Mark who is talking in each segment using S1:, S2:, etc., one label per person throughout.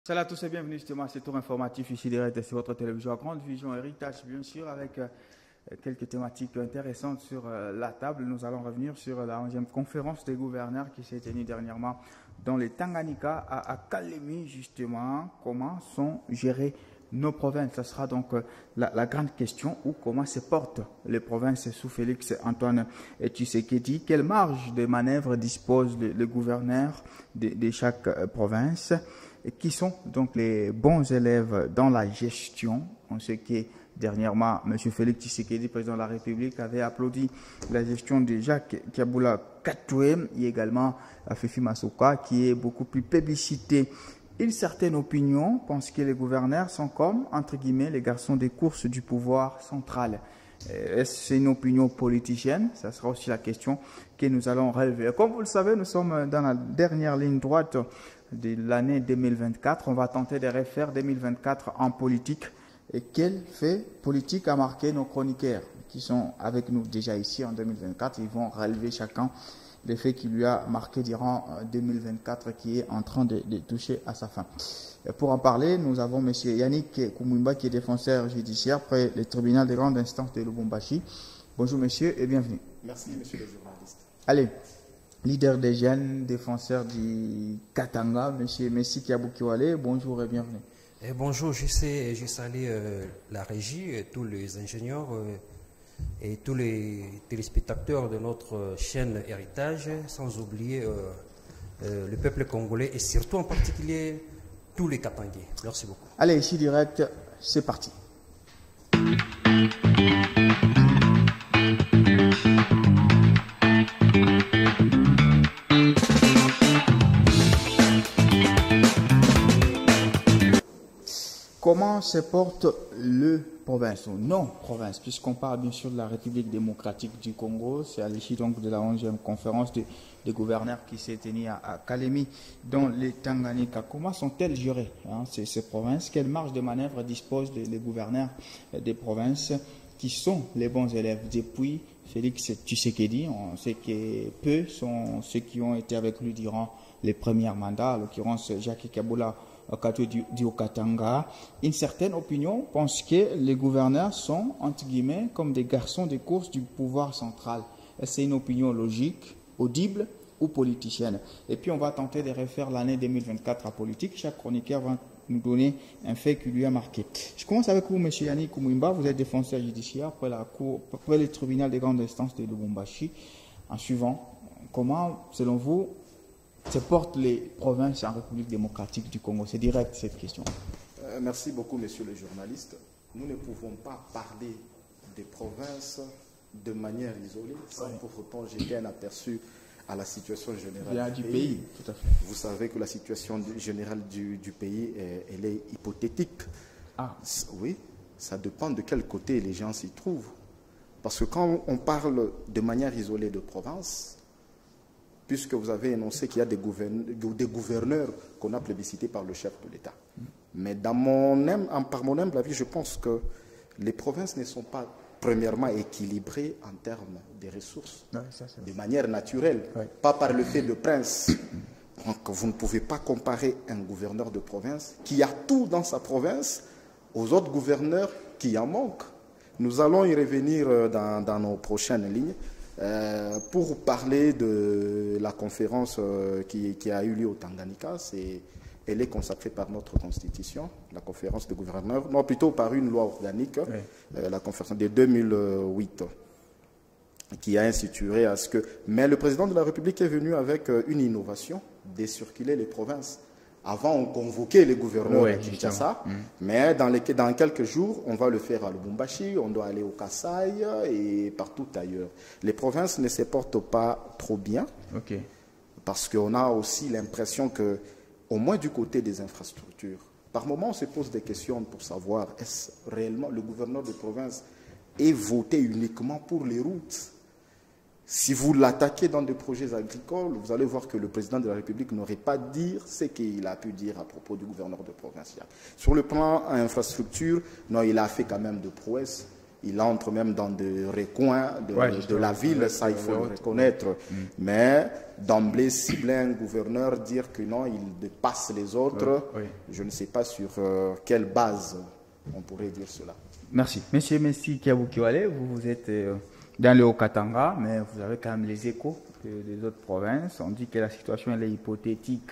S1: Salut à tous et bienvenue justement à ce tour informatif ici direct sur votre télévision à Grande Vision Héritage, bien sûr, avec quelques thématiques intéressantes sur la table. Nous allons revenir sur la 11e conférence des gouverneurs qui s'est tenue dernièrement dans le Tanganyika à Kalemi, justement. Comment sont gérées nos provinces? Ce sera donc la grande question, ou comment se portent les provinces sous Félix Antoine Tshisekedi. Quelle marge de manœuvre dispose le gouverneur de chaque province? Et qui sont donc les bons élèves dans la gestion? On sait que dernièrement, M. Félix Tshisekedi, président de la République, avait applaudi la gestion de Jacques Kabula Katoué et également Fifi Masuka, qui est beaucoup plus plébiscité. Une certaine opinion pense que les gouverneurs sont comme, entre guillemets, les garçons des courses du pouvoir central. Est-ce que c'est une opinion politicienne? Ça sera aussi la question que nous allons relever. Comme vous le savez, nous sommes dans la dernière ligne droite de l'année 2024. On va tenter de refaire 2024 en politique. Et quel fait politique a marqué nos chroniqueurs qui sont avec nous déjà ici en 2024? Ils vont relever chacun les faits qui lui a marqué durant 2024 qui est en train de toucher à sa fin. Et pour en parler, nous avons M. Yannick Koumouimba qui est défenseur judiciaire près le tribunal de grande instance de Lubumbashi. Bonjour monsieur et bienvenue.
S2: Merci monsieur le journaliste.
S1: Allez. Leader des jeunes, défenseur du Katanga, M. Messi Kiaboukiwale, bonjour et bienvenue.
S3: Bonjour, je salue la régie, et tous les ingénieurs et tous les téléspectateurs de notre chaîne Héritage, sans oublier le peuple congolais et surtout en particulier tous les Katangais. Merci beaucoup.
S1: Allez, ici direct, c'est parti. Comment se porte le province, ou non-province, puisqu'on parle bien sûr de la République démocratique du Congo, c'est à l'issue donc de la 11e conférence des gouverneurs qui s'est tenue à Kalemi, dans les Tanganyika. Comment sont-elles gérées, ces provinces? Quelle marge de manœuvre disposent les gouverneurs des provinces qui sont les bons élèves? Depuis Félix Tshisekedi, on sait que peu sont ceux qui ont été avec lui durant les premiers mandats, en l'occurrence Jacques Kabula du Katanga. Une certaine opinion pense que les gouverneurs sont, entre guillemets, comme des garçons de course du pouvoir central. C'est une opinion logique, audible ou politicienne. Et puis on va tenter de refaire l'année 2024 à politique. Chaque chroniqueur va nous donner un fait qui lui a marqué. Je commence avec vous, M. Yannick Koumouimba. Vous êtes défenseur judiciaire après le tribunal de grande instance de Lubumbashi. En suivant, comment, selon vous, se portent les provinces en République démocratique du Congo? C'est direct cette question.
S2: Merci beaucoup, monsieur le journaliste. Nous ne pouvons pas parler des provinces de manière isolée sans pour autant jeter un aperçu à la situation générale
S1: du pays. Tout à fait.
S2: Vous savez que la situation générale du pays, elle est hypothétique.
S1: Ah.
S2: Oui, ça dépend de quel côté les gens s'y trouvent. Parce que quand on parle de manière isolée de province, puisque vous avez énoncé qu'il y a des gouverneurs qu'on a plébiscités par le chef de l'État. Mais par mon humble avis, je pense que les provinces ne sont pas premièrement équilibrées en termes de ressources, de manière naturelle, pas par le fait de prince. Donc vous ne pouvez pas comparer un gouverneur de province qui a tout dans sa province aux autres gouverneurs qui en manquent. Nous allons y revenir dans nos prochaines lignes. Pour parler de la conférence qui a eu lieu au Tanganyika, elle est consacrée par notre constitution, la conférence des gouverneurs, non plutôt par une loi organique, la conférence de 2008, qui a institué à ce que... Mais le président de la République est venu avec une innovation, décirculer les provinces. Avant, on convoquait les gouverneurs à Kinshasa, mais dans quelques jours, on va le faire à Lubumbashi, on doit aller au Kasaï et partout ailleurs. Les provinces ne se portent pas trop bien, parce qu'on a aussi l'impression que, au moins du côté des infrastructures, par moment, on se pose des questions pour savoir est-ce réellement le gouverneur de province est voté uniquement pour les routes? Si vous l'attaquez dans des projets agricoles, vous allez voir que le président de la République n'aurait pas dire ce qu'il a pu dire à propos du gouverneur de province. Sur le plan infrastructure, non, il a fait quand même de prouesses. Il entre même dans des recoins de la ville, ça il faut le reconnaître. Mais d'emblée, cibler un gouverneur, dire que non, il dépasse les autres, je ne sais pas sur quelle base on pourrait dire cela.
S1: Merci. Monsieur Messi Kiaboukiwale, vous êtes dans le Haut-Katanga, mais vous avez quand même les échos des autres provinces. On dit que la situation elle est hypothétique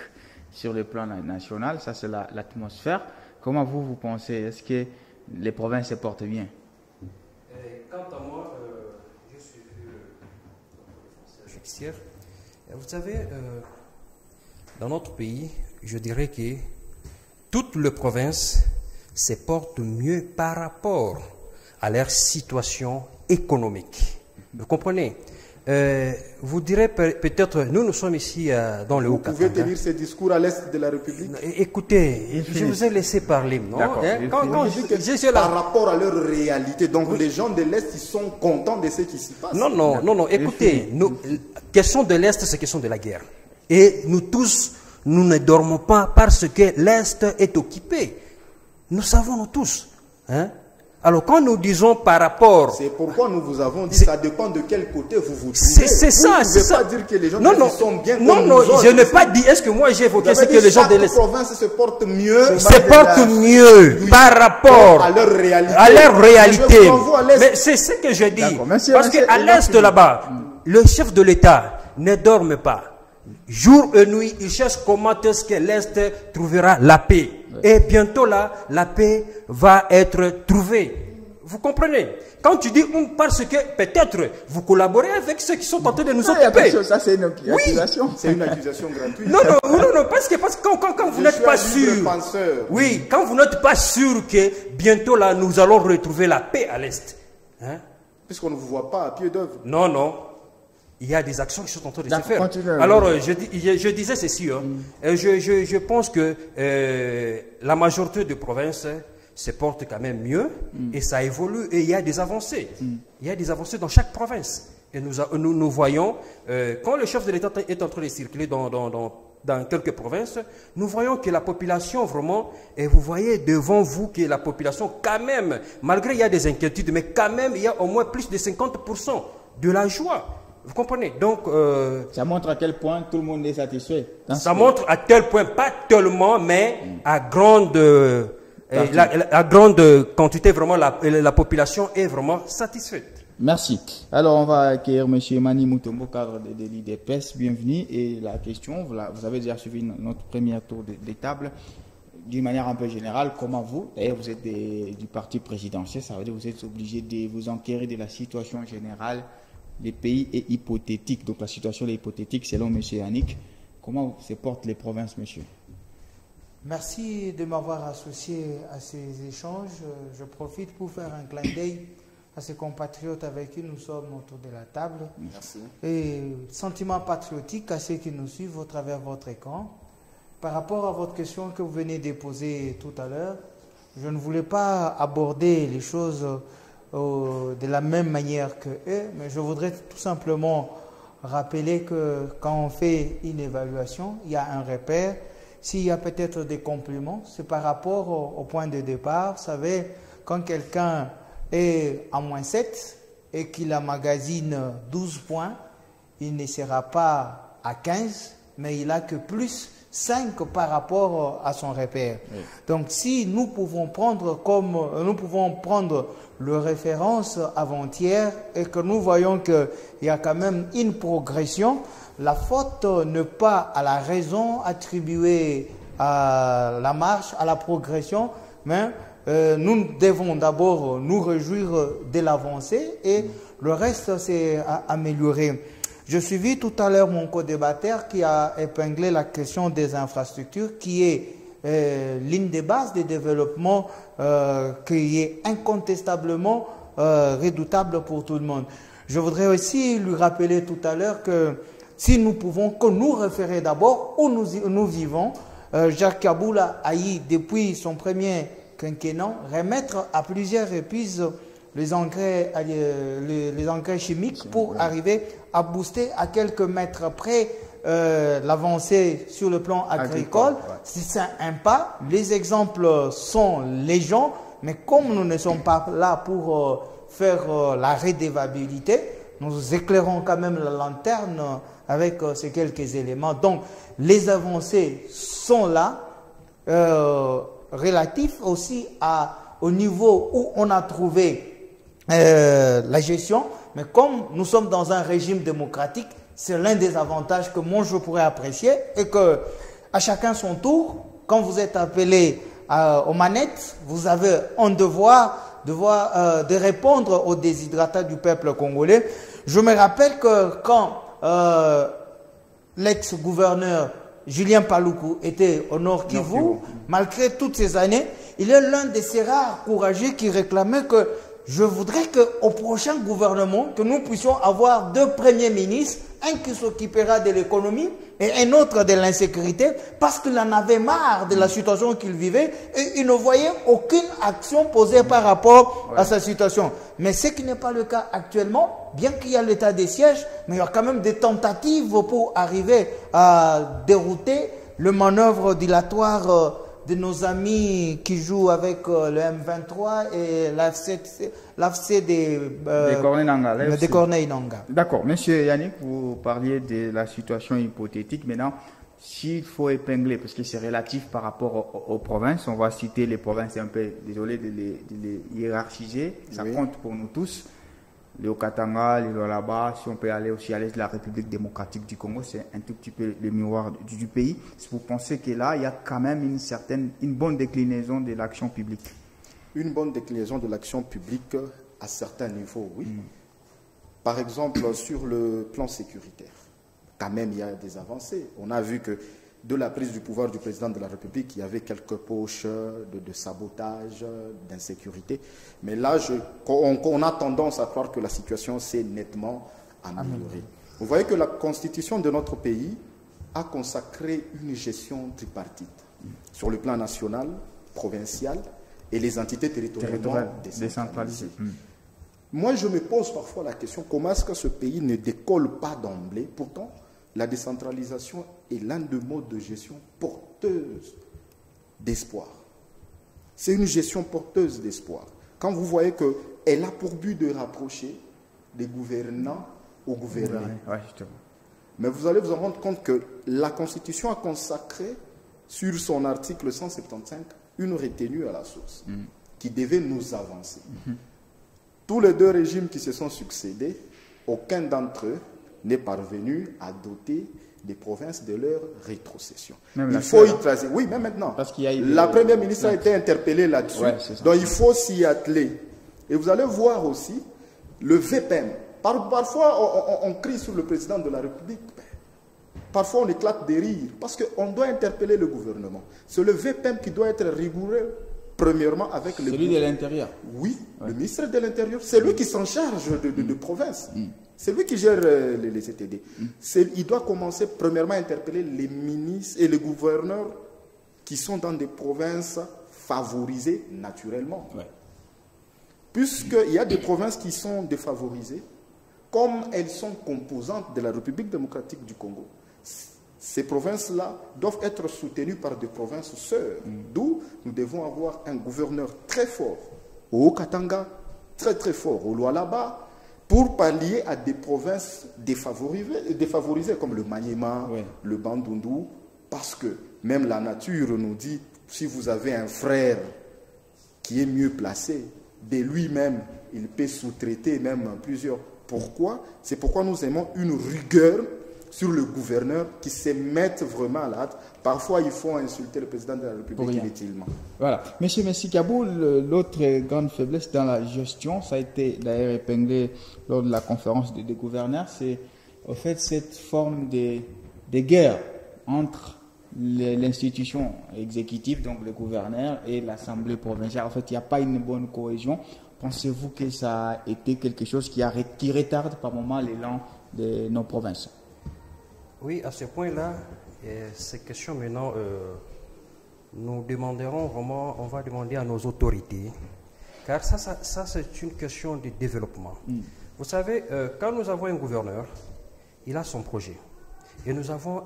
S1: sur le plan national, ça c'est l'atmosphère. Comment vous pensez? Est-ce que les provinces se portent bien?
S3: Quant à moi, je suis Jexir. Vous savez, dans notre pays, je dirais que toutes les provinces se portent mieux par rapport à leur situation économique. Vous comprenez? Vous direz peut-être, nous sommes ici dans le Haut-Katanga.
S2: Vous pouvez tenir ces discours à l'est de la République?
S3: Écoutez, je vous ai laissé parler, non?
S2: Par rapport à leur réalité, donc les gens de l'est, ils sont contents de ce qui s'y passe.
S3: Non, écoutez, question de l'est, c'est question de la guerre. Et nous tous, nous ne dormons pas parce que l'est est occupé. Nous savons, nous tous. Hein? Alors, quand nous disons par rapport...
S2: C'est pourquoi nous vous avons dit, ça dépend de quel côté vous vous trouvez.
S3: C'est ça, c'est ça.
S2: Vous ne pouvez pas dire que les gens sont bien comme
S3: non, je n'ai pas dit... Est-ce que moi j'ai évoqué ce que les gens de l'Est...
S2: Chaque province se porte mieux...
S3: Se porte mieux par rapport
S2: à leur réalité.
S3: À leur réalité. Mais c'est ce que je dis. Parce qu'à l'Est là-bas, le chef de l'État ne dorme pas. Jour et nuit, il cherche comment est-ce que l'Est trouvera la paix. Et bientôt là, la paix va être trouvée. Vous comprenez? Quand tu dis parce que peut-être vous collaborez avec ceux qui sont en train de nous occuper.
S1: Ça c'est une accusation.
S2: Oui. C'est une accusation gratuite.
S3: Non, parce que quand vous n'êtes pas sûr. Oui, quand vous n'êtes pas sûr que bientôt là, nous allons retrouver la paix à l'Est. Hein?
S2: Puisqu'on ne vous voit pas à pied d'œuvre.
S3: Non. Il y a des actions qui sont en train de se faire. Alors, je disais ceci. Je pense que la majorité des provinces se portent quand même mieux et ça évolue et il y a des avancées. Il y a des avancées dans chaque province. Et nous voyons, quand le chef de l'État est en train de circuler dans quelques provinces, nous voyons que la population vraiment, et vous voyez devant vous que la population quand même, malgré il y a des inquiétudes, mais quand même il y a au moins plus de 50% de la joie. Vous comprenez? Donc,
S1: ça montre à quel point tout le monde est satisfait.
S3: Ça montre à tel point, pas tellement, mais à grande quantité, vraiment, la population est vraiment satisfaite.
S1: Merci. Alors, on va accueillir M. Mani Mutombo, cadre de l'IDPS. Bienvenue. Et la question, vous avez déjà suivi notre premier tour des tables. D'une manière un peu générale, comment d'ailleurs vous êtes du parti présidentiel, ça veut dire que vous êtes obligé de vous enquérir de la situation générale. Le pays est hypothétique, donc la situation est hypothétique selon M. Yannick. Comment se portent les provinces, monsieur?
S4: Merci de m'avoir associé à ces échanges. Je profite pour faire un clin d'œil à ces compatriotes avec qui nous sommes autour de la table.
S2: Merci.
S4: Et sentiment patriotique à ceux qui nous suivent au travers de votre écran. Par rapport à votre question que vous venez de poser tout à l'heure, je ne voulais pas aborder les choses de la même manière que eux, mais je voudrais tout simplement rappeler que quand on fait une évaluation, il y a un repère. S'il y a peut-être des compléments, c'est par rapport au point de départ. Vous savez, quand quelqu'un est à -7 et qu'il emmagasine 12 points, il ne sera pas à 15, mais il a que plus 5 par rapport à son repère. Oui. Donc si nous pouvons prendre le référence avant-hier et que nous voyons qu'il y a quand même une progression, la faute n'est pas à la raison attribuée à la marche, à la progression, mais nous devons d'abord nous réjouir de l'avancée et le reste c'est améliorer. Je suivis tout à l'heure mon co-débatteur qui a épinglé la question des infrastructures qui est l'une des bases du développement qui est incontestablement redoutable pour tout le monde. Je voudrais aussi lui rappeler tout à l'heure que si nous pouvons que nous référer d'abord où nous vivons, Jacques Kaboul a eu depuis son premier quinquennat remettre à plusieurs reprises les engrais chimiques pour arriver à booster à quelques mètres près l'avancée sur le plan agricole. C'est un pas. Les exemples sont légions, mais comme nous ne sommes pas là pour faire la redevabilité, nous éclairons quand même la lanterne avec ces quelques éléments. Donc, les avancées sont là, relatifs aussi au niveau où on a trouvé la gestion. Mais comme nous sommes dans un régime démocratique, c'est l'un des avantages que moi je pourrais apprécier, et que à chacun son tour, quand vous êtes appelé aux manettes, vous avez un devoir de répondre aux déshydratats du peuple congolais. Je me rappelle que quand l'ex-gouverneur Julien Paluku était au Nord Kivu, malgré toutes ces années, il est l'un de ces rares courageux qui réclamait que je voudrais qu'au prochain gouvernement, que nous puissions avoir 2 premiers ministres, un qui s'occupera de l'économie et un autre de l'insécurité, parce qu'il en avait marre de la situation qu'il vivait et il ne voyait aucune action posée par rapport à sa situation. Mais ce qui n'est pas le cas actuellement, bien qu'il y ait l'état des sièges, mais il y a quand même des tentatives pour arriver à dérouter le manœuvre dilatoire de nos amis qui jouent avec le M23 et l'AFC des Corneilles Nangaa.
S1: D'accord. Monsieur Yannick, vous parliez de la situation hypothétique. Maintenant, s'il faut épingler, parce que c'est relatif par rapport aux provinces, on va citer les provinces, un peu, désolé de les hiérarchiser, ça compte pour nous tous. Le Haut-Katanga, le Lualaba, si on peut aller aussi à l'est de la République démocratique du Congo, c'est un tout petit peu le miroir du pays. Si vous pensez que là, il y a quand même une bonne déclinaison de l'action publique.
S2: Une bonne déclinaison de l'action publique à certains niveaux, oui. Par exemple, sur le plan sécuritaire, quand même, il y a des avancées. On a vu que de la prise du pouvoir du président de la République, il y avait quelques poches de sabotage, d'insécurité. Mais là, on a tendance à croire que la situation s'est nettement améliorée. Vous voyez que la constitution de notre pays a consacré une gestion tripartite sur le plan national, provincial et les entités territoriales décentralisées. Moi, je me pose parfois la question, comment est-ce que ce pays ne décolle pas d'emblée? Pourtant, la décentralisation est l'un des modes de gestion porteuse d'espoir. C'est une gestion porteuse d'espoir. Quand vous voyez qu'elle a pour but de rapprocher les gouvernants aux gouvernés. Mais vous allez vous en rendre compte que la Constitution a consacré sur son article 175 une retenue à la source qui devait nous avancer. Tous les 2 régimes qui se sont succédés, aucun d'entre eux n'est parvenu à doter des provinces de leur rétrocession. Il faut y tracer. Oui, même maintenant. Parce qu'il y a la première ministre a été interpellée là-dessus. Donc il faut s'y atteler. Et vous allez voir aussi le VPM. Parfois, on crie sur le président de la République. Parfois, on éclate des rires. Parce qu'on doit interpeller le gouvernement. C'est le VPM qui doit être rigoureux, premièrement, avec le...
S1: Celui de l'Intérieur.
S2: Oui, le ministre de l'Intérieur. C'est lui qui s'en charge de province. C'est lui qui gère les CTD. Il doit commencer premièrement à interpeller les ministres et les gouverneurs qui sont dans des provinces favorisées naturellement. Puisqu'il y a des provinces qui sont défavorisées, comme elles sont composantes de la République démocratique du Congo, ces provinces-là doivent être soutenues par des provinces sœurs. D'où nous devons avoir un gouverneur très fort au Haut-Katanga, très très fort au Lualaba, pour pallier à des provinces défavorisées comme le Maniema, le Bandundu, parce que même la nature nous dit, si vous avez un frère qui est mieux placé, de lui-même, il peut sous-traiter même plusieurs. Pourquoi? C'est pourquoi nous aimons une rigueur sur le gouverneur qui se mette vraiment à la hâte. Parfois, il faut insulter le président de la République inutilement.
S1: Voilà. Monsieur Messi Kabou, l'autre grande faiblesse dans la gestion, ça a été d'ailleurs épinglé lors de la conférence des gouverneurs, c'est au fait cette forme de guerre entre l'institution exécutive, donc le gouverneur, et l'Assemblée provinciale. En fait, il n'y a pas une bonne cohésion. Pensez-vous que ça a été quelque chose qui retarde par moment l'élan de nos provinces?
S3: Oui, à ce point-là, ces questions maintenant, nous demanderons vraiment, on va demander à nos autorités, car ça c'est une question de développement. Vous savez, quand nous avons un gouverneur, il a son projet. Et nous avons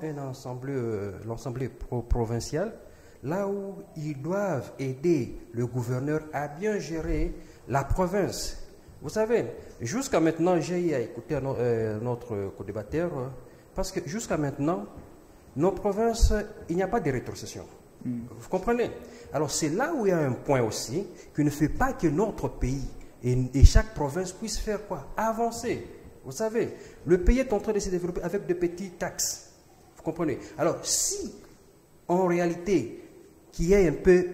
S3: l'Assemblée provinciale, là où ils doivent aider le gouverneur à bien gérer la province. Vous savez, jusqu'à maintenant, j'ai eu à écouter notre co-débatteur, parce que jusqu'à maintenant, nos provinces, il n'y a pas de rétrocession. Vous comprenez? Alors c'est là où il y a un point aussi, qui ne fait pas que notre pays et chaque province puisse faire quoi? Avancer. Vous savez, le pays est en train de se développer avec de petites taxes. Vous comprenez? Alors si, en réalité, qu'il y ait un peu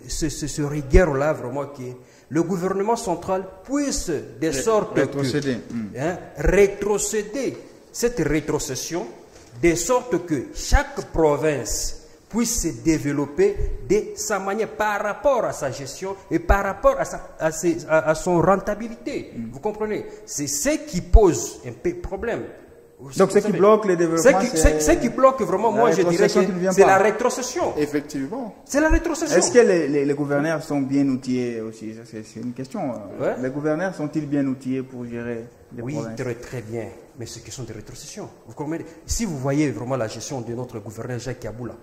S3: ce rigueur-là, vraiment, qui le gouvernement central puisse, de sorte
S1: rétrocéder.
S3: Rétrocéder cette rétrocession, de sorte que chaque province puisse se développer de sa manière par rapport à sa gestion et par rapport à son rentabilité. Vous comprenez? C'est ce qui pose un peu problème.
S1: Donc ce qui bloque les développements,
S3: ce qui bloque vraiment, moi je dirais que c'est la rétrocession.
S2: Effectivement.
S3: C'est la rétrocession.
S1: Est-ce que les gouverneurs sont bien outillés aussi? C'est une question.
S3: Ouais.
S1: Les gouverneurs sont-ils bien outillés pour gérer les provinces?
S3: Oui, très bien. Mais c'est une question de rétrocession. Vous comprenez? Si vous voyez vraiment la gestion de notre gouverneur Jacques Kaboula,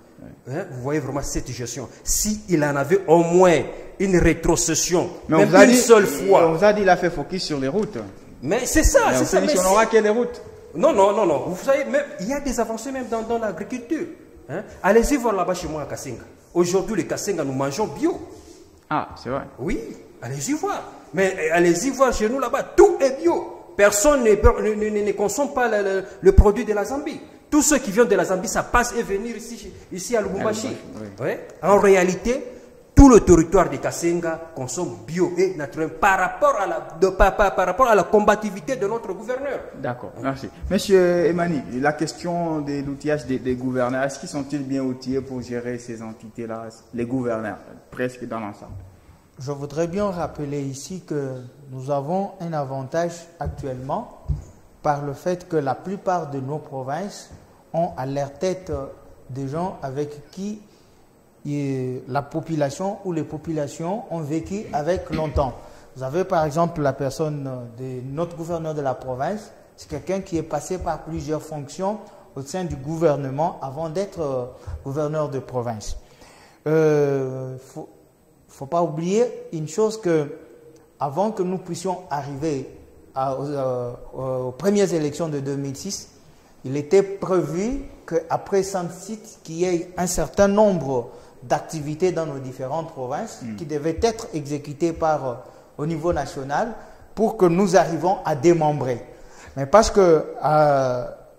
S3: vous voyez vraiment cette gestion. S'il en avait au moins une rétrocession,
S1: mais
S3: même une seule fois.
S1: On vous a dit qu'il a fait focus sur les routes.
S3: Mais c'est ça, c'est ça.
S1: Mais on n'aura que les routes.
S3: Non. Vous savez, même, il y a des avancées même dans l'agriculture. Allez-y voir là-bas chez moi à Kassenga. Aujourd'hui, les Kassenga, nous mangeons bio.
S1: Ah, c'est vrai.
S3: Oui, allez-y voir. Mais allez-y voir chez nous là-bas, tout est bio. Personne ne consomme pas le produit de la Zambie. Tous ceux qui viennent de la Zambie, ça passe et venir ici à Lubumbashi.
S1: Oui.
S3: Ouais. En réalité, tout le territoire de Kassenga consomme bio et naturel par rapport à la combativité de notre gouverneur.
S1: D'accord, merci. Monsieur Emani, la question de l'outillage des gouverneurs, est-ce qu'ils sont-ils bien outillés pour gérer ces entités-là, les gouverneurs, presque dans l'ensemble?
S4: Je voudrais bien rappeler ici que nous avons un avantage actuellement par le fait que la plupart de nos provinces ont à leur tête des gens avec qui la population ou les populations ont vécu avec longtemps. Vous avez par exemple la personne de notre gouverneur de la province, c'est quelqu'un qui est passé par plusieurs fonctions au sein du gouvernement avant d'être gouverneur de province. Faut pas oublier une chose, que avant que nous puissions arriver aux premières élections de 2006, il était prévu qu'après Saint-Site, qu'il y ait un certain nombre d'activités dans nos différentes provinces qui devaient être exécutées au niveau national pour que nous arrivions à démembrer. Mais parce que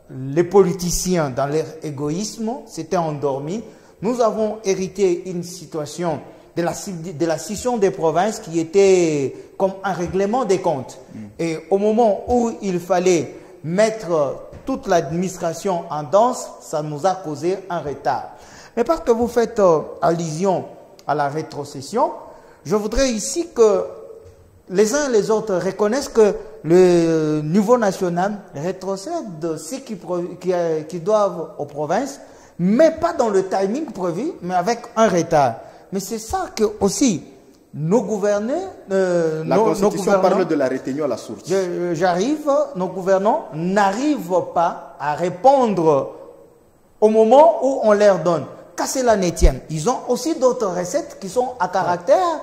S4: les politiciens, dans leur égoïsme, s'étaient endormis, nous avons hérité une situation de la scission des provinces qui était comme un règlement des comptes. Et au moment où il fallait mettre toute l'administration en danse, ça nous a causé un retard. Mais parce que vous faites allusion à la rétrocession, je voudrais ici que les uns et les autres reconnaissent que le niveau national rétrocède ce qui doivent aux provinces, mais pas dans le timing prévu, mais avec un retard. Mais c'est ça que aussi nos gouverneurs...
S2: la Constitution parle de la rétenue à la source.
S4: Nos gouvernants n'arrivent pas à répondre au moment où on leur donne. Qu'à cela ne tienne, ils ont aussi d'autres recettes qui sont à caractère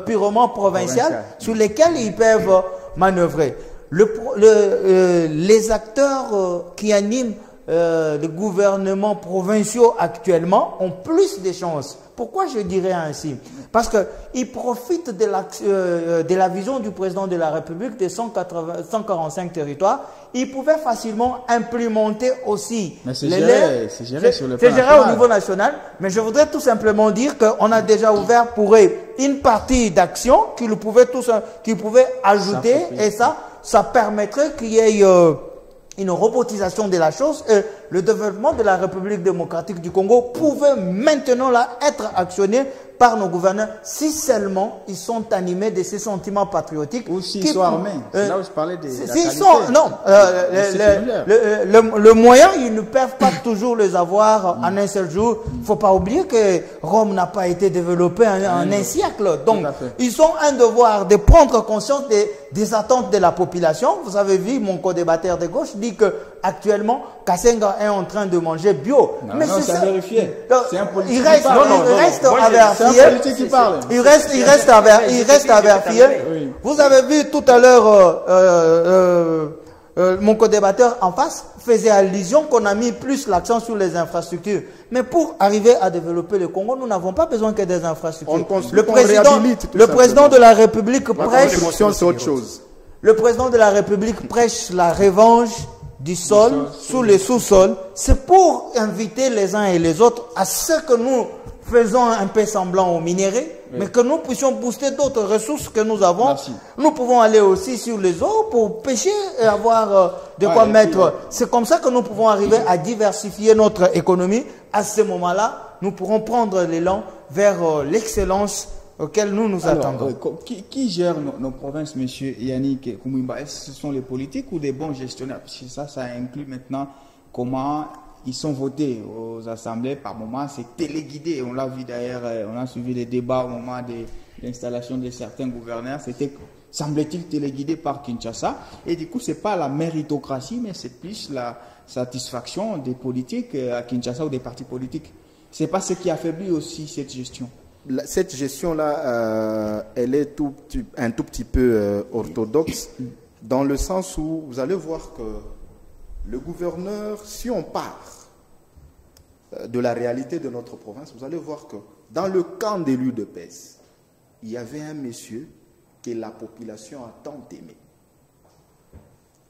S4: purement provincial, sur lesquelles ils peuvent manœuvrer. Les acteurs qui animent les gouvernements provinciaux actuellement ont plus de chances. Pourquoi je dirais ainsi? Parce qu'ils profitent de la vision du président de la République de 145 territoires. Ils pouvaient facilement implémenter aussi.
S1: Mais c'est géré sur le plan national. C'est
S4: géré au niveau national. Mais je voudrais tout simplement dire qu'on a déjà ouvert pour eux une partie d'action qu'ils pouvaient ajouter. Et ça permettrait qu'il y ait une robotisation de la chose, et le développement de la République démocratique du Congo pouvait maintenant là être actionné par nos gouverneurs si seulement ils sont animés de ces sentiments patriotiques.
S1: Ou s'ils sont armés. C'est là où je parlais de la qualité.
S4: Le moyen, ils ne peuvent pas toujours les avoir en un seul jour. Il ne faut pas oublier que Rome n'a pas été développée en un siècle. Donc, ils ont un devoir de prendre conscience des attentes de la population. Vous avez vu, mon co-débatteur de gauche dit que actuellement Kassenga est en train de manger bio.
S1: Non,
S4: mais
S1: non, c'est à vérifier. C'est un politique
S4: il reste,
S1: qui parle.
S4: il reste à
S1: C'est
S4: vérifier.
S1: un politique qui parle.
S4: Il reste à vérifier.
S1: Oui.
S4: Vous avez vu tout à l'heure mon co-débatteur en face faisait allusion qu'on a mis plus l'accent sur les infrastructures. Mais pour arriver à développer le Congo, nous n'avons pas besoin que des infrastructures. Le président de la République prêche.
S2: C'est autre chose.
S4: Le président de la République prêche la revanche du sol sous les sous-sols. C'est pour inviter les uns et les autres à ce que nous faisons un peu semblant au minerai, mais que nous puissions booster d'autres ressources que nous avons.
S1: Merci.
S4: Nous pouvons aller aussi sur les eaux pour pêcher et avoir de quoi mettre. C'est comme ça que nous pouvons arriver à diversifier notre économie. À ce moment-là, nous pourrons prendre l'élan vers l'excellence auquel nous nous attendons.
S1: Qui gère nos provinces, monsieur Yannick Koumimba? Est-ce que ce sont les politiques ou des bons gestionnaires? Parce que ça inclut maintenant comment ils sont votés aux assemblées. Par moment, c'est téléguidé. On l'a vu d'ailleurs, on a suivi les débats au moment de l'installation de certains gouverneurs. C'était, semble-t-il, téléguidé par Kinshasa. Et du coup, c'est pas la méritocratie, mais c'est plus la satisfaction des politiques à Kinshasa ou des partis politiques. C'est pas ce qui affaiblit aussi cette gestion.
S2: Cette gestion-là, elle est un tout petit peu orthodoxe, dans le sens où vous allez voir que le gouverneur, si on part de la réalité de notre province, vous allez voir que dans le camp de l'UDPS, il y avait un monsieur que la population a tant aimé.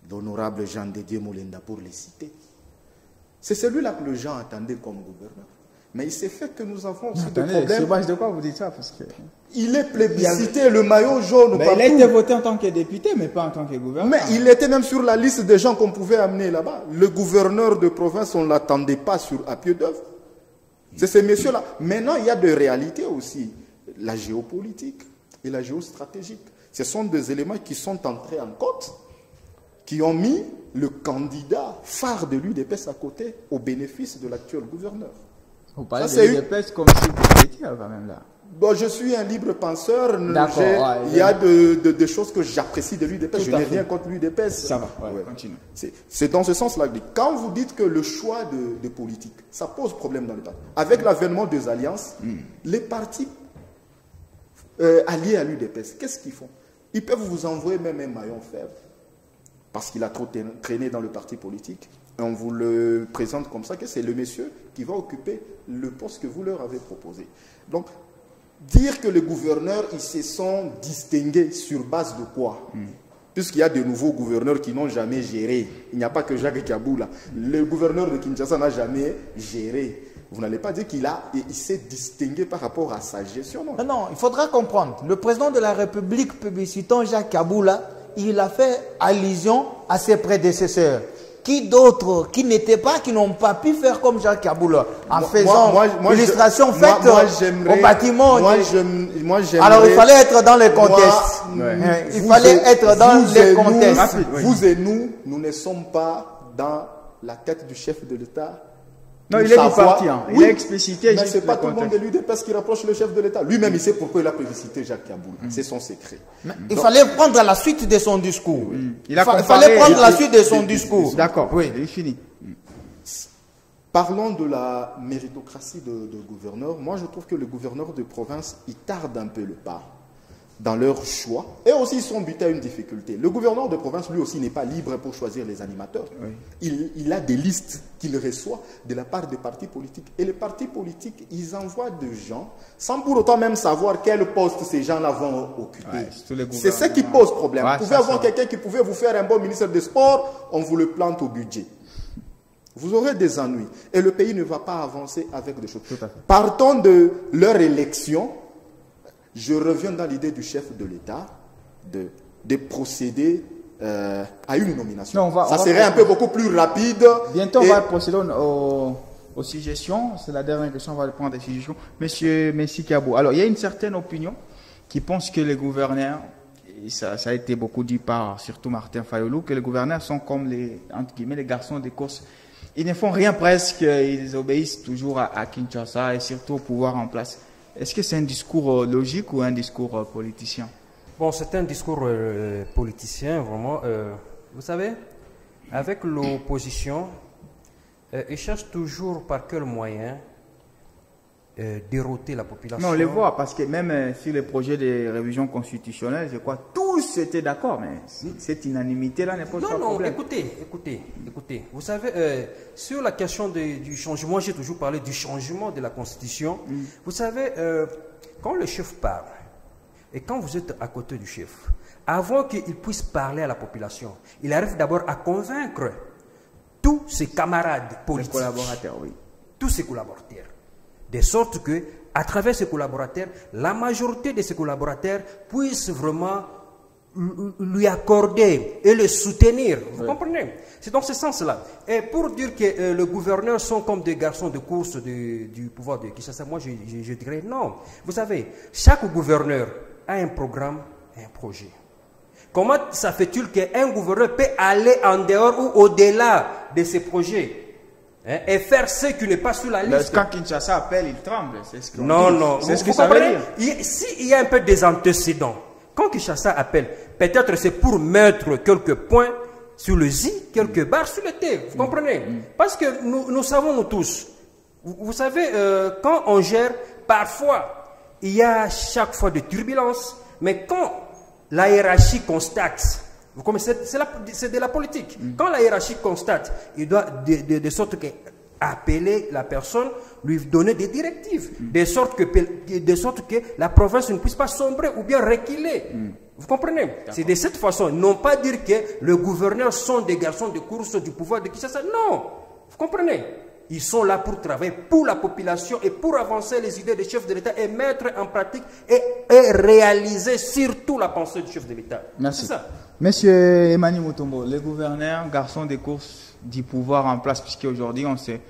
S2: L'honorable Jean Dédié Molenda, pour les citer. C'est celui-là que les gens attendaient comme gouverneur. Mais il s'est fait que nous avons aussi des problèmes.
S1: C'est base de quoi vous dites ça? Parce que
S2: il est plébiscité, le maillot jaune partout.
S1: Il a été voté en tant que député, mais pas en tant que gouverneur.
S2: Mais il était même sur la liste des gens qu'on pouvait amener là-bas. Le gouverneur de province, on ne l'attendait pas à pied d'œuvre. C'est ces messieurs-là. Maintenant, il y a des réalités aussi. La géopolitique et la géostratégique. Ce sont des éléments qui sont entrés en compte, qui ont mis le candidat phare de l'UDPS à côté au bénéfice de l'actuel gouverneur.
S1: Vous parlez de l'UDPS comme si vous étiez quand même là.
S2: Bon, je suis un libre penseur.
S1: Il
S2: y a des choses que j'apprécie de l'UDPS. Je n'ai rien contre l'UDPS.
S1: Ça va, continue.
S2: C'est dans ce sens-là. Quand vous dites que le choix de politique, ça pose problème dans l'État. Avec l'avènement des alliances, les partis alliés à l'UDPS, qu'est-ce qu'ils font? Ils peuvent vous envoyer même un maillon faible parce qu'il a trop traîné dans le parti politique. Et on vous le présente comme ça, que c'est le monsieur qui va occuper le poste que vous leur avez proposé. Donc, dire que les gouverneurs, ils se sont distingués sur base de quoi? Puisqu'il y a de nouveaux gouverneurs qui n'ont jamais géré. Il n'y a pas que Jacques Kaboula. Le gouverneur de Kinshasa n'a jamais géré. Vous n'allez pas dire qu'il s'est distingué par rapport à sa gestion, non?
S4: Non, il faudra comprendre. Le président de la République, publicitant Jacques Kaboula, il a fait allusion à ses prédécesseurs. Qui d'autres, qui n'ont pas pu faire comme Jacques Kaboula, en faisant l'illustration faite au bâtiment. Alors il fallait être dans les contextes. Il fallait être dans les contextes.
S2: Vous et nous ne sommes pas dans la tête du chef de l'État.
S1: Non, il est du parti. Il a explicité.
S2: Mais ce n'est pas tout le monde de l'UDPS qui rapproche le chef de l'État. Lui-même, il sait pourquoi il a publicité Jacques Kaboula. C'est son secret.
S4: Il fallait prendre la suite de son discours.
S1: Il
S4: fallait prendre la suite de son discours.
S1: D'accord, oui, il est fini.
S2: Parlons de la méritocratie de gouverneurs. Moi, je trouve que les gouverneurs de province, ils tardent un peu le pas dans leur choix. Et aussi, ils sont butés à une difficulté. Le gouverneur de province, lui aussi, n'est pas libre pour choisir les animateurs. Il a des listes qu'il reçoit de la part des partis politiques. Et les partis politiques, ils envoient des gens sans pour autant même savoir quel poste ces gens-là vont occuper. C'est ce qui pose problème. Vous pouvez avoir quelqu'un qui pouvait vous faire un bon ministre des Sports, on vous le plante au budget. Vous aurez des ennuis. Et le pays ne va pas avancer avec des choses. Partons de leur élection. Je reviens dans l'idée du chef de l'État de procéder à une nomination. Ça serait un peu beaucoup plus rapide.
S1: Bientôt, on va procéder aux suggestions. C'est la dernière question, on va prendre des suggestions. Monsieur Messi Kabo. Alors, il y a une certaine opinion qui pense que les gouverneurs, et ça a été beaucoup dit par surtout Martin Fayulu, que les gouverneurs sont comme entre guillemets, les garçons des courses. Ils ne font rien presque, ils obéissent toujours à Kinshasa et surtout au pouvoir en place. Est-ce que c'est un discours logique ou un discours politicien?
S3: Bon, c'est un discours politicien, vraiment. Vous savez, avec l'opposition, ils cherchent toujours par quel moyen dérouter la population.
S1: Non, on les voit, parce que même sur les projets de révision constitutionnelle, je crois tous étaient d'accord, mais cette unanimité-là n'est pas un problème.
S3: Écoutez. Vous savez, sur la question du changement, j'ai toujours parlé du changement de la Constitution. Vous savez, quand le chef parle, et quand vous êtes à côté du chef, avant qu'il puisse parler à la population, il arrive d'abord à convaincre tous ses camarades politiques,
S1: les collaborateurs, oui.
S3: Tous ses collaborateurs. De sorte que, à travers ces collaborateurs, la majorité de ces collaborateurs puissent vraiment lui accorder et le soutenir. Vous comprenez? C'est dans ce sens-là. Et pour dire que les gouverneurs sont comme des garçons de course du pouvoir de Kinshasa, moi je dirais non. Vous savez, chaque gouverneur a un programme et un projet. Comment ça fait-il qu'un gouverneur peut aller en dehors ou au-delà de ses projets? Et faire ce qui n'est pas sur la liste.
S1: Quand Kinshasa appelle, il tremble. C'est ce
S3: non.
S1: C'est ce que ça veut dire.
S3: S'il y a un peu des antécédents, quand Kinshasa appelle, peut-être c'est pour mettre quelques points sur le Z, quelques barres sur le T. Vous comprenez? Parce que nous savons nous tous. Vous savez, quand on gère, parfois, il y a chaque fois des turbulences. Mais quand la hiérarchie constate, vous connaissez, c'est de la politique. Quand la hiérarchie constate, il doit de sorte que appeler la personne, lui donner des directives, de sorte que la province ne puisse pas sombrer ou bien reculer. Vous comprenez? C'est de cette façon. Non pas dire que les gouverneurs sont des garçons de course du pouvoir de Kinshasa. Non. Vous comprenez? Ils sont là pour travailler pour la population et pour avancer les idées des chefs de l'État et mettre en pratique et réaliser surtout la pensée du chef de l'État.
S1: Merci.
S3: C'est ça.
S1: Monsieur Emmanuel Mutombo, les gouverneurs, garçons des courses du pouvoir en place, puisqu'aujourd'hui, on sait,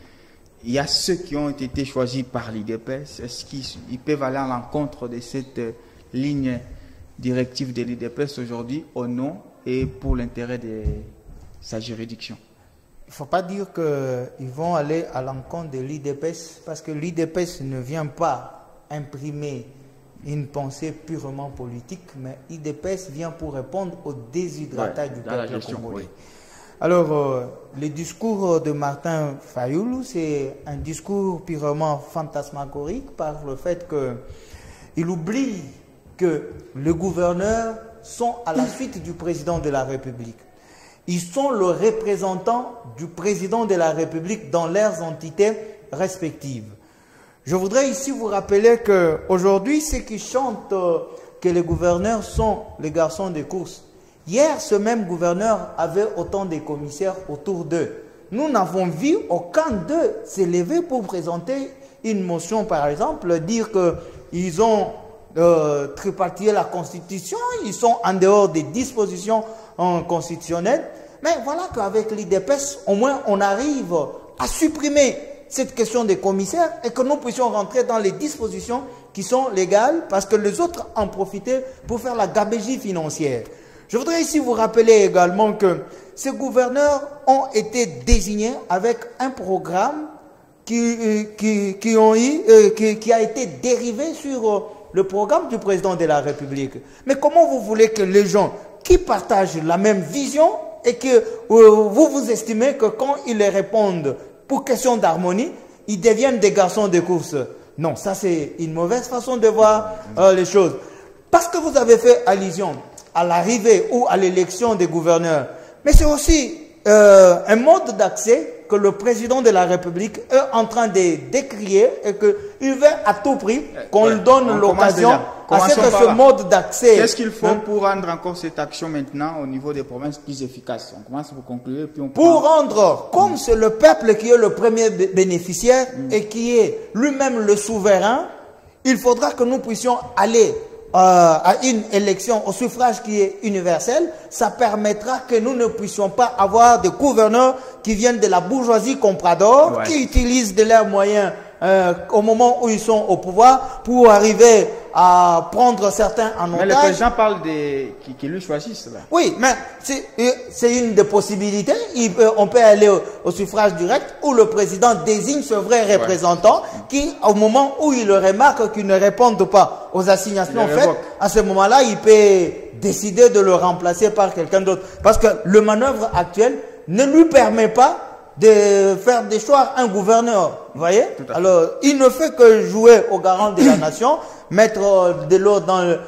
S1: il y a ceux qui ont été choisis par l'IDPS. Est-ce qu'ils peuvent aller à l'encontre de cette ligne directive de l'IDPS aujourd'hui au nom et pour l'intérêt de sa juridiction?
S4: Il ne faut pas dire qu'ils vont aller à l'encontre de l'IDPS parce que l'IDPS ne vient pas imprimer une pensée purement politique, mais l'IDPS vient pour répondre au déshydratage du peuple congolais. Oui. Alors, le discours de Martin Fayoulou, c'est un discours purement fantasmagorique par le fait qu'il oublie que les gouverneurs sont à la suite du président de la République. Ils sont le représentant du président de la République dans leurs entités respectives. Je voudrais ici vous rappeler qu'aujourd'hui, ceux qui chantent que les gouverneurs sont les garçons de course, hier, ce même gouverneur avait autant de commissaires autour d'eux. Nous n'avons vu aucun d'eux s'élever pour présenter une motion, par exemple, dire qu'ils ont tripartité la Constitution, ils sont en dehors des dispositions constitutionnelles. Mais voilà qu'avec l'IDPS, au moins, on arrive à supprimer cette question des commissaires et que nous puissions rentrer dans les dispositions qui sont légales parce que les autres en profitaient pour faire la gabegie financière. Je voudrais ici vous rappeler également que ces gouverneurs ont été désignés avec un programme qui a été dérivé sur le programme du président de la République. Mais comment vous voulez que les gens qui partagent la même vision et que vous estimez que quand ils les répondent pour question d'harmonie, ils deviennent des garçons de course? Non, ça c'est une mauvaise façon de voir les choses. Parce que vous avez fait allusion à l'arrivée ou à l'élection des gouverneurs, mais c'est aussi un mode d'accès que le président de la République est en train de décrier et qu'il veut à tout prix qu'on lui donne l'occasion à ce que ce mode d'accès...
S1: Qu'est-ce qu'il faut pour rendre encore cette action maintenant au niveau des provinces plus efficace? On commence pour conclure. Puis on
S4: pour rendre, comme c'est le peuple qui est le premier bénéficiaire et qui est lui-même le souverain, il faudra que nous puissions aller à une élection au suffrage qui est universel. Ça permettra que nous ne puissions pas avoir des gouverneurs qui viennent de la bourgeoisie comprador, qui utilisent de leurs moyens au moment où ils sont au pouvoir pour arriver à prendre certains en otage.
S1: Mais le président parle qui lui choisissent là.
S4: Oui, mais c'est une des possibilités. On peut aller au suffrage direct où le président désigne ce vrai représentant qui, au moment où il remarque qu'il ne répond pas aux assignations faites, à ce moment-là, il peut décider de le remplacer par quelqu'un d'autre. Parce que le manœuvre actuel ne lui permet pas de faire déchoir un gouverneur. Vous voyez? Alors, il ne fait que jouer au garant de la nation, mettre de l'eau dans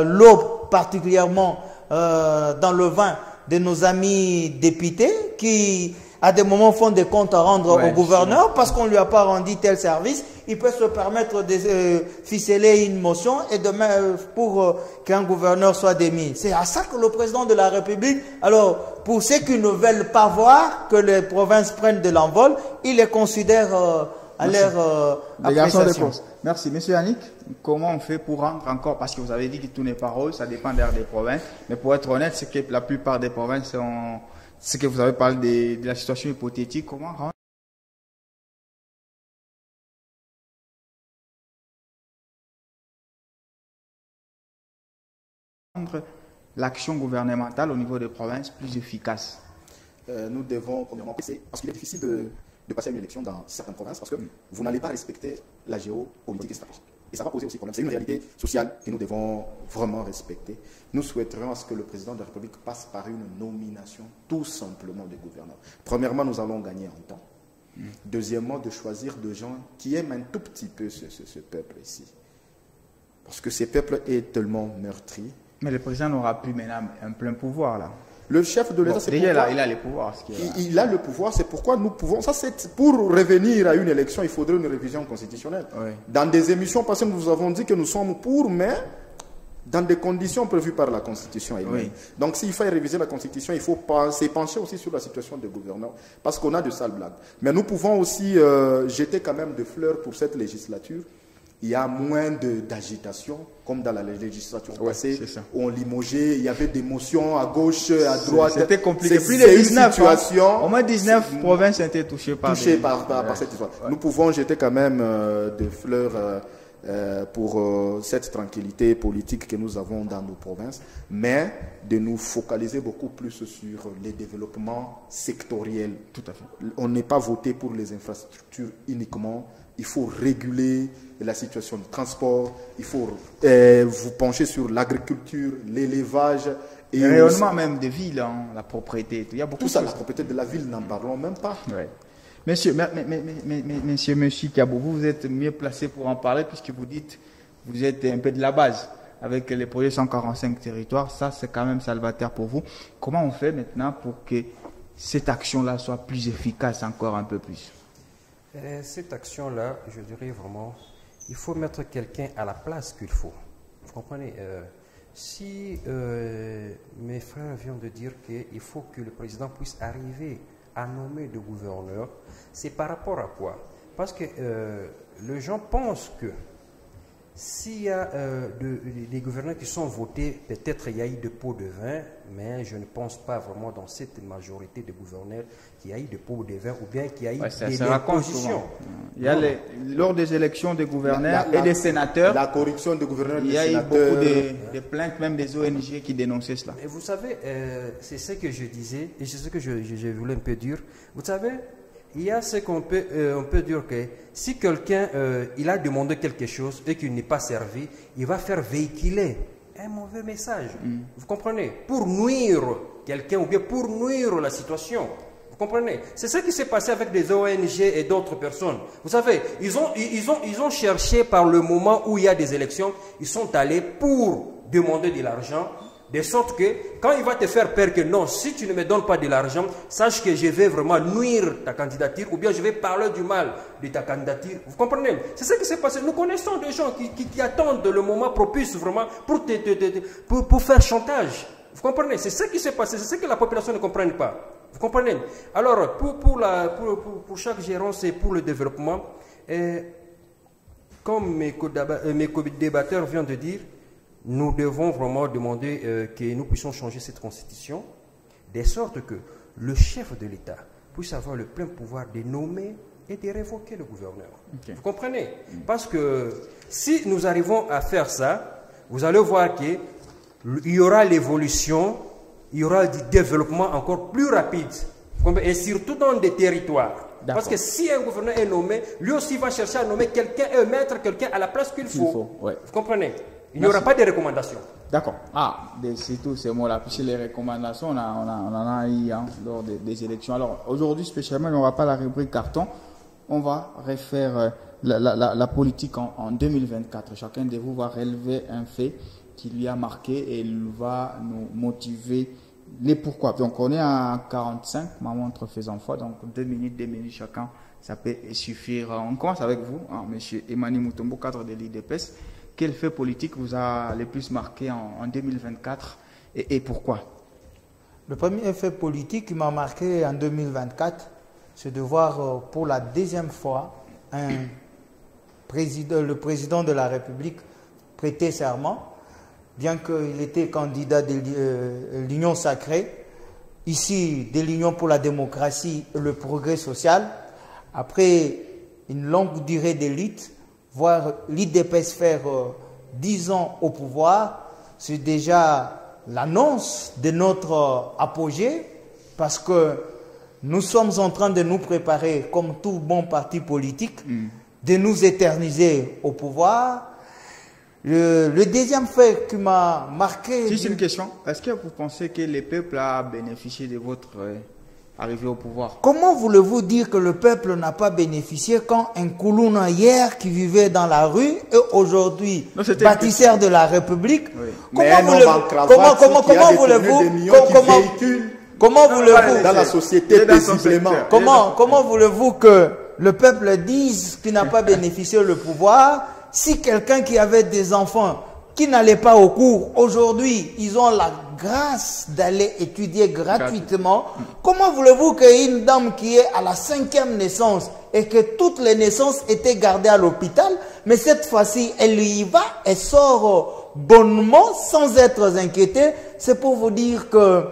S4: l'eau particulièrement dans le vin de nos amis députés qui, à des moments, font des comptes à rendre au gouverneur parce qu'on ne lui a pas rendu tel service. Il peut se permettre de ficeler une motion et pour qu'un gouverneur soit démis. C'est à ça que le président de la République, alors, pour ceux qui ne veulent pas voir que les provinces prennent de l'envol, il les considère à leur appréciation.
S1: Merci. Monsieur Yannick, comment on fait pour rendre encore, parce que vous avez dit que tout n'est pas rose, ça dépend des provinces, mais pour être honnête, c'est que la plupart des provinces sont, ce que vous avez parlé de la situation hypothétique, comment rendre l'action gouvernementale au niveau des provinces plus efficace?
S2: Nous devons, premièrement, parce qu'il est difficile de passer à une élection dans certaines provinces parce que vous n'allez pas respecter la géopolitique et stratégique. Et ça va poser aussi problème. C'est une réalité sociale que nous devons vraiment respecter. Nous souhaiterions à ce que le président de la République passe par une nomination tout simplement de gouverneurs. Premièrement, nous allons gagner en temps. Deuxièmement, de choisir des gens qui aiment un tout petit peu ce peuple ici. Parce que ce peuple est tellement meurtri.
S1: Mais le président n'aura plus maintenant un plein pouvoir là.
S2: Le chef de l'État, c'est
S1: déjà
S2: pourquoi...
S1: il a le pouvoir.
S2: Il a le pouvoir, c'est pourquoi nous pouvons... Ça, c'est pour revenir à une élection, il faudrait une révision constitutionnelle. Oui. Dans des émissions passées, nous vous avons dit que nous sommes pour, mais dans des conditions prévues par la Constitution elle-même. Oui. Donc, s'il faut réviser la Constitution, il faut s'épancher aussi sur la situation des gouverneurs, parce qu'on a de sales blagues. Mais nous pouvons aussi jeter quand même des fleurs pour cette législature. Il y a moins d'agitation, comme dans la législature passée, où on limogeait, il y avait des motions à gauche, à droite.
S1: C'était compliqué. Plus de 19 situations. Au moins 19 provinces ont été touchées par
S2: cette histoire. Ouais. Nous pouvons jeter quand même des fleurs pour cette tranquillité politique que nous avons dans nos provinces, mais de nous focaliser beaucoup plus sur les développements sectoriels.
S1: Tout à fait.
S2: On n'est pas voté pour les infrastructures uniquement. Il faut réguler la situation du transport, il faut vous pencher sur l'agriculture, l'élevage.
S1: Et le rayonnement même des villes, hein, la propriété. Il y a beaucoup
S2: tout ça, la propriété de la ville, n'en parlons même pas.
S1: Ouais. Monsieur Kiabou, vous êtes mieux placé pour en parler puisque vous dites, vous êtes un peu de la base avec les projets 145 territoires. Ça, c'est quand même salvateur pour vous. Comment on fait maintenant pour que cette action-là soit plus efficace encore un peu plus?
S3: Cette action-là, je dirais vraiment, il faut mettre quelqu'un à la place qu'il faut. Vous comprenez? Si mes frères viennent de dire qu'il faut que le président puisse arriver à nommer de gouverneurs, c'est par rapport à quoi? Parce que les gens pensent que s'il y a des gouverneurs qui sont votés, peut-être il y a eu des pots de vin, mais je ne pense pas vraiment dans cette majorité de gouverneurs qu'il y a eu des pots de vin ou bien qu'il y a eu des positions.
S1: Il y a lors des élections des gouverneurs et des sénateurs,
S2: la corruption des gouverneurs,
S1: il y a eu beaucoup de plaintes, même des ONG qui dénonçaient cela.
S3: Et vous savez, c'est ce que je disais et c'est ce que je voulais un peu dire. Vous savez, il y a ce qu'on peut, on peut dire que si quelqu'un il a demandé quelque chose et qu'il n'est pas servi, il va faire véhiculer un mauvais message. Vous comprenez? Pour nuire quelqu'un ou bien pour nuire la situation. Vous comprenez? C'est ce qui s'est passé avec des ONG et d'autres personnes. Vous savez, ils ont cherché par le moment où il y a des élections, ils sont allés pour demander de l'argent. De sorte que, quand il va te faire peur que non, si tu ne me donnes pas de l'argent, sache que je vais vraiment nuire ta candidature ou bien je vais parler du mal de ta candidature. Vous comprenez? C'est ce qui s'est passé. Nous connaissons des gens qui attendent le moment propice vraiment pour faire chantage. Vous comprenez? C'est ce qui s'est passé. C'est ce que la population ne comprend pas. Vous comprenez? Alors, pour chaque gérance et pour le développement, comme mes co-débatteurs viennent de dire, nous devons vraiment demander que nous puissions changer cette constitution, de sorte que le chef de l'État puisse avoir le plein pouvoir de nommer et de révoquer le gouverneur. Okay. Vous comprenez? Parce que si nous arrivons à faire ça, vous allez voir qu'il y aura l'évolution, il y aura du développement encore plus rapide, et surtout dans des territoires. Parce que si un gouverneur est nommé, lui aussi va chercher à nommer quelqu'un et mettre quelqu'un à la place qu'il faut.
S1: Ouais.
S3: Vous comprenez? Il n'y aura pas de recommandations.
S1: D'accord. C'est tous ces mots-là. Puis les recommandations, on en a eu lors des élections. Alors, aujourd'hui, spécialement, on n'aura pas la rubrique carton. On va refaire la politique en 2024. Chacun de vous va relever un fait qui lui a marqué et il va nous motiver les pourquoi. Donc, on est à 45, ma montre faisant foi. Donc, 2 minutes chacun, ça peut suffire. On commence avec vous, monsieur Emani Mutombo, cadre de l'IDPS. Quel fait politique vous a le plus marqué en 2024 et pourquoi?
S4: Le premier fait politique qui m'a marqué en 2024, c'est de voir pour la deuxième fois le président de la République prêter serment, bien qu'il était candidat de l'Union sacrée, ici de l'Union pour la démocratie et le progrès social. Après une longue durée de lutte, voir l'IDPS faire 10 ans au pouvoir, c'est déjà l'annonce de notre apogée, parce que nous sommes en train de nous préparer, comme tout bon parti politique, de nous éterniser au pouvoir. Le deuxième fait qui m'a marqué...
S1: Juste une question. Est-ce que vous pensez que le peuple a bénéficié de votre arrivée au pouvoir?
S4: Comment voulez-vous dire que le peuple n'a pas bénéficié quand un Koulouna hier qui vivait dans la rue et aujourd'hui bâtisseur de la République?
S2: Oui. Comment voulez-vous dans la société paisiblement?
S4: Comment voulez-vous que le peuple dise qu'il n'a pas bénéficié le pouvoir si quelqu'un qui avait des enfants qui n'allaient pas au cours, aujourd'hui, ils ont la grâce d'aller étudier gratuitement? Comment voulez-vous qu'une dame qui est à la 5e naissance et que toutes les naissances étaient gardées à l'hôpital, mais cette fois-ci, elle y va, elle sort bonnement, sans être inquiétée? C'est pour vous dire que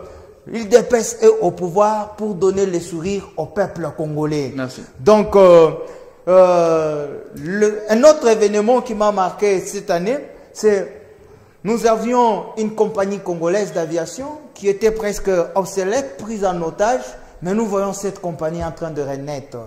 S4: l'IDPS est au pouvoir pour donner le sourire au peuple congolais.
S1: Merci.
S4: Donc, un autre événement qui m'a marqué cette année, c'est nous avions une compagnie congolaise d'aviation qui était presque obsolète, prise en otage, mais nous voyons cette compagnie en train de renaître.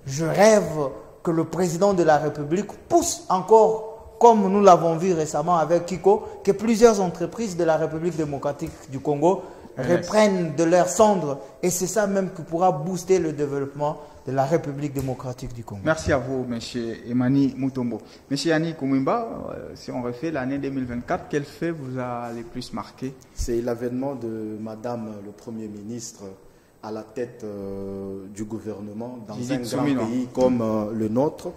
S4: Je rêve que le président de la République pousse encore, comme nous l'avons vu récemment avec Kiko, que plusieurs entreprises de la République démocratique du Congo reprennent de leurs cendres, et c'est ça même qui pourra booster le développement de la République démocratique du Congo.
S1: Merci à vous, M. Emani Mutombo. M. Yannick Koumimba, si on refait l'année 2024, quel fait vous a le plus marqué?
S2: C'est l'avènement de Madame le Premier ministre à la tête du gouvernement dans un grand pays comme le nôtre.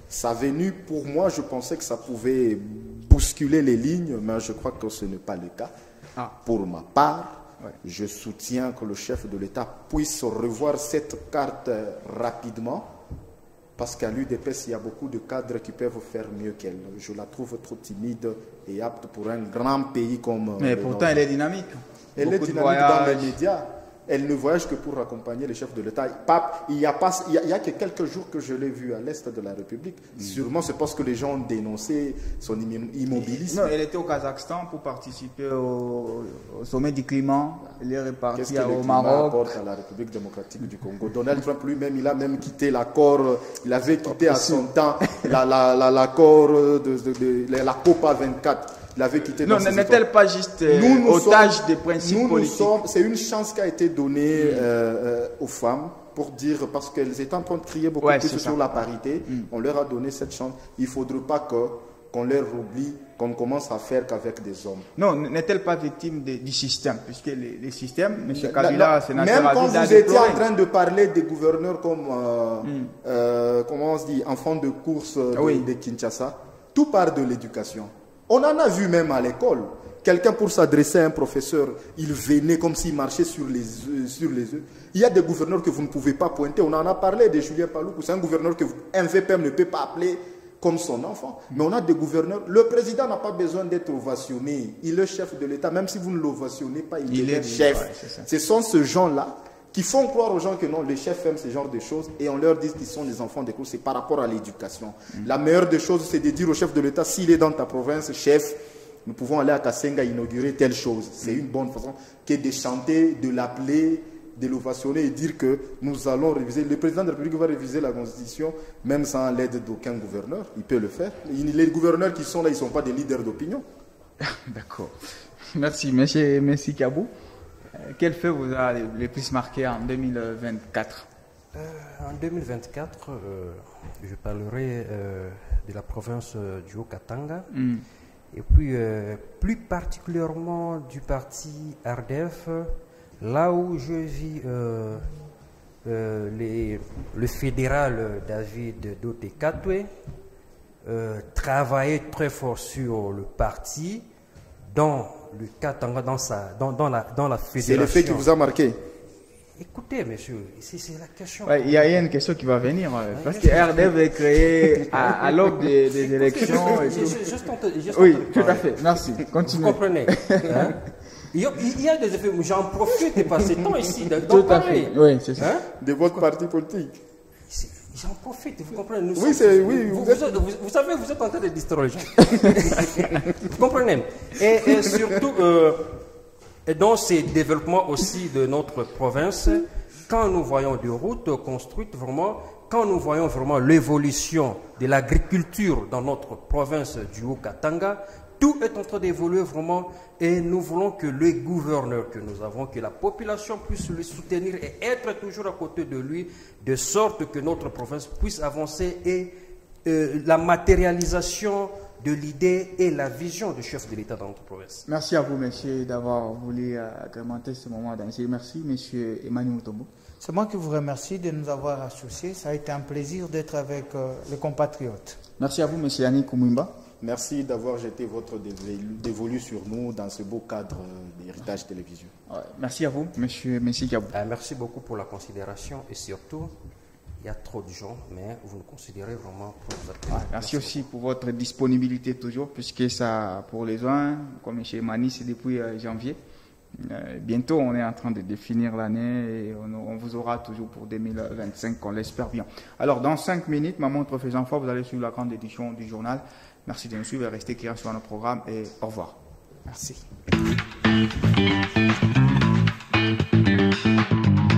S2: Sa venue, pour moi, je pensais que ça pouvait bousculer les lignes, mais je crois que ce n'est pas le cas. Pour ma part, je soutiens que le chef de l'État puisse revoir cette carte rapidement, parce qu'à l'UDPS, il y a beaucoup de cadres qui peuvent faire mieux qu'elle. Je la trouve trop timide et apte pour un grand pays comme...
S1: Mais pourtant, elle est dynamique.
S2: Elle est dynamique dans les médias. Elle ne voyage que pour accompagner le chef de l'État. Il y a que quelques jours que je l'ai vu à l'est de la République. Sûrement, c'est parce que les gens ont dénoncé son immobilisme.
S1: Non, elle était au Kazakhstan pour participer au sommet du climat. Elle est repartie au Maroc.
S2: Qu'est-ce que le climat apporte à la République démocratique du Congo? Donald Trump lui-même, il a même quitté l'accord. Il avait quitté à son temps l'accord de la COPA 24. Il avait quitté.
S1: Non, n'est-elle pas juste otage des principes politiques?
S2: C'est une chance qui a été donnée aux femmes pour dire, parce qu'elles étaient en train de crier beaucoup plus sur la parité. On leur a donné cette chance. Il ne faudrait pas qu'on leur oublie, qu'on commence à faire qu'avec des hommes.
S1: Non, n'est-elle pas victime du système? Puisque les systèmes, M. Kabila, sénateur,
S2: même quand vous étiez en train de parler des gouverneurs comme, comment on se dit, enfants de course de Kinshasa, tout part de l'éducation. On en a vu même à l'école. Quelqu'un pour s'adresser à un professeur, il venait comme s'il marchait sur les œufs. Il y a des gouverneurs que vous ne pouvez pas pointer. On en a parlé de Julien Paloukou. C'est un gouverneur que un VPM ne peut pas appeler comme son enfant. Mais on a des gouverneurs. Le président n'a pas besoin d'être ovationné. Il est chef de l'État. Même si vous ne l'ovationnez pas, il est chef. Ouais, ce sont ces gens-là qui font croire aux gens que non, les chefs aiment ce genre de choses et on leur dit qu'ils sont les enfants des cours. C'est par rapport à l'éducation. La meilleure des choses, c'est de dire au chef de l'État, s'il est dans ta province, chef, nous pouvons aller à Kassenga inaugurer telle chose. C'est une bonne façon que de chanter, de l'appeler, de l'ovationner et dire que nous allons réviser. Le président de la République va réviser la Constitution, même sans l'aide d'aucun gouverneur. Il peut le faire. Les gouverneurs qui sont là, ils ne sont pas des leaders d'opinion.
S1: D'accord. Merci, Messi Kabou. Quel fait vous a le plus marqué en 2024?
S3: En 2024, je parlerai de la province du Haut-Katanga et puis plus particulièrement du parti RDF, là où je vis le fédéral David Doté Katoué travailler très fort sur le parti dans le Katanga, dans la fédération.
S2: C'est le fait qui vous a marqué?
S3: Écoutez, monsieur, c'est la question.
S1: Ouais, il y a une question qui va venir. Parce que RDF est créé à l'aube des élections. Oui, tout à fait. Merci. Continuez.
S3: Vous comprenez hein? Il y a des effets. J'en profite de passer temps ici.
S1: Tout à fait. Oui, c'est ça.
S3: Hein?
S2: De votre parti politique?
S3: J'en profite, vous comprenez.
S2: Vous savez,
S3: vous êtes en train de distraire les gens. Vous comprenez. Et surtout, dans ces développements aussi de notre province, quand nous voyons des routes construites, vraiment, quand nous voyons vraiment l'évolution de l'agriculture dans notre province du Haut-Katanga, tout est en train d'évoluer vraiment et nous voulons que le gouverneur que nous avons, que la population puisse le soutenir et être toujours à côté de lui, de sorte que notre province puisse avancer et la matérialisation de l'idée et la vision du chef de l'État dans notre province.
S1: Merci à vous, monsieur, d'avoir voulu agrémenter ce moment d'ainsi. Merci, monsieur Emmanuel Mutombo.
S4: C'est moi qui vous remercie de nous avoir associés. Ça a été un plaisir d'être avec les compatriotes.
S1: Merci à vous, monsieur Yannick Koumimba.
S2: Merci d'avoir jeté votre dévolu sur nous dans ce beau cadre d'héritage télévision.
S1: Ouais, merci à vous, monsieur Messi Kabou.
S3: Merci beaucoup pour la considération et surtout, il y a trop de gens, mais vous nous considérez vraiment pour vous appeler.
S1: Merci aussi pour votre disponibilité toujours, puisque ça, pour les uns, comme M. Mani, c'est depuis janvier. Bientôt, on est en train de définir l'année et on vous aura toujours pour 2025, on l'espère bien. Alors, dans 5 minutes, ma montre faisant foi, vous allez suivre la grande édition du journal. Merci de nous suivre et restez clairs sur notre programme et au revoir.
S4: Merci.